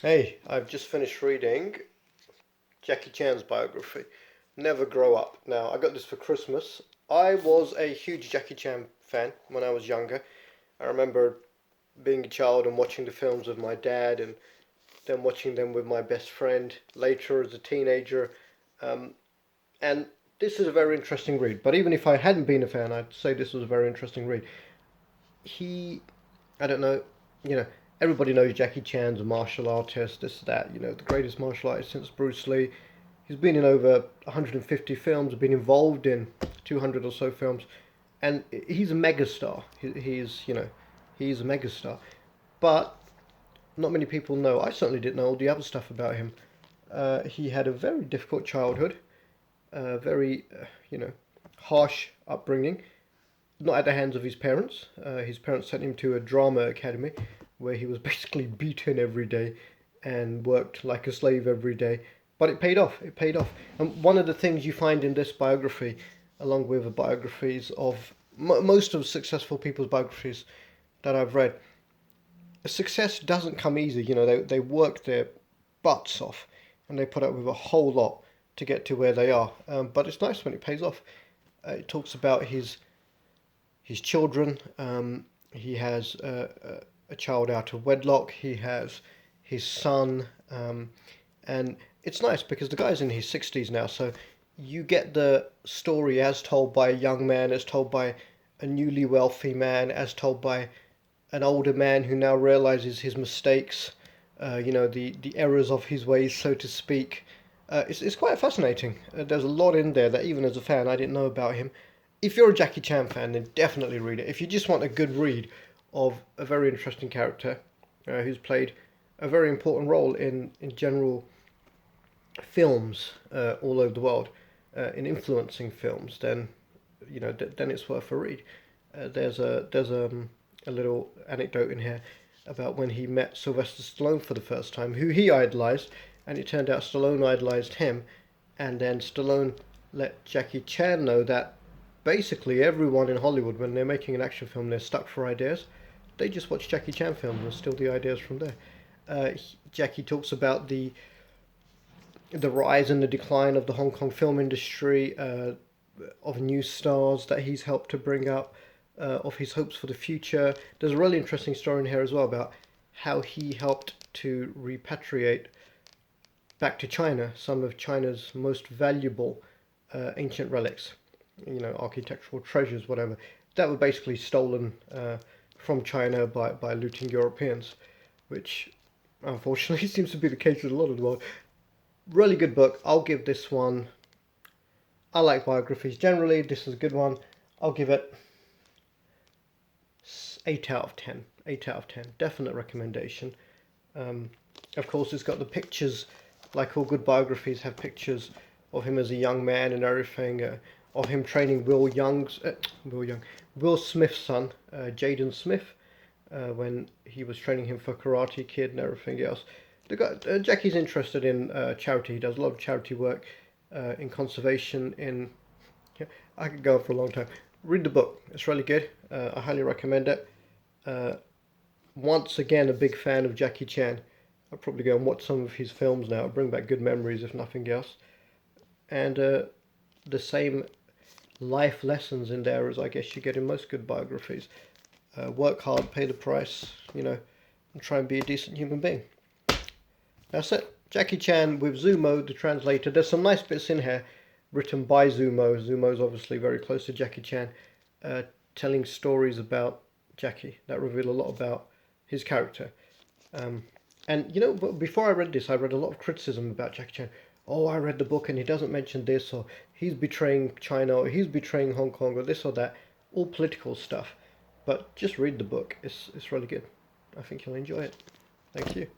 Hey, I've just finished reading Jackie Chan's biography, Never Grow Up. Now, I got this for Christmas. I was a huge Jackie Chan fan when I was younger. I remember being a child and watching the films with my dad and then watching them with my best friend later as a teenager. Um, and this is a very interesting read. But even if I hadn't been a fan, I'd say this was a very interesting read. He, I don't know, you know, everybody knows Jackie Chan's a martial artist, this, that, the greatest martial artist since Bruce Lee. He's been in over 150 films, been involved in 200 or so films, and he's a megastar. He's a megastar. But not many people know. I certainly didn't know all the other stuff about him. He had a very difficult childhood, very, harsh upbringing, not at the hands of his parents. His parents sent him to a drama academy where he was basically beaten every day and worked like a slave every day. But it paid off. It paid off. And one of the things you find in this biography, along with the biographies of most of successful people's biographies that I've read, success doesn't come easy. They work their butts off and they put up with a whole lot to get to where they are. But it's nice when it pays off. It talks about his children. He has a child out of wedlock. He has his son, and it's nice because the guy's in his 60s now, so you get the story as told by a young man, as told by a newly wealthy man, as told by an older man who now realizes his mistakes, the errors of his ways, so to speak. It's quite fascinating. There's a lot in there that even as a fan I didn't know about him. If you're a Jackie Chan fan, then definitely read it. If you just want a good read of a very interesting character who's played a very important role in general films all over the world, in influencing films, then then it's worth a read. There's a little anecdote in here about when he met Sylvester Stallone for the first time, who he idolized, and it turned out Stallone idolized him, and then Stallone let Jackie Chan know that basically everyone in Hollywood, when they're making an action film, they're stuck for ideas. They just watch Jackie Chan films and steal the ideas from there. Jackie talks about the rise and the decline of the Hong Kong film industry, of new stars that he's helped to bring up, of his hopes for the future. There's a really interesting story in here as well about how he helped to repatriate back to China some of China's most valuable ancient relics, architectural treasures, whatever, that were basically stolen from China by looting Europeans, which unfortunately seems to be the case with a lot of the world. Really good book. I'll give this one. I like biographies generally. This is a good one. I'll give it 8 out of 10. 8 out of 10. Definite recommendation. Of course, it's got the pictures, like all good biographies have pictures of him as a young man and everything, of him training Will Smith's son, Jaden Smith, when he was training him for Karate Kid and everything else. Jackie's interested in charity. He does a lot of charity work, in conservation. Yeah, I could go on for a long time. Read the book. It's really good. I highly recommend it. Once again, a big fan of Jackie Chan. I'll probably go and watch some of his films now. It'll bring back good memories, if nothing else. And the same life lessons in there as I guess you get in most good biographies. Work hard, pay the price, and try and be a decent human being. That's it. Jackie Chan with Zumo, the translator. There's some nice bits in here written by Zumo. Zumo's obviously very close to Jackie Chan, telling stories about Jackie that reveal a lot about his character. And before I read this, I read a lot of criticism about Jackie Chan. Oh, I read the book and he doesn't mention this, or he's betraying China, or he's betraying Hong Kong, or this or that. All political stuff. But just read the book. It's really good. I think you'll enjoy it. Thank you.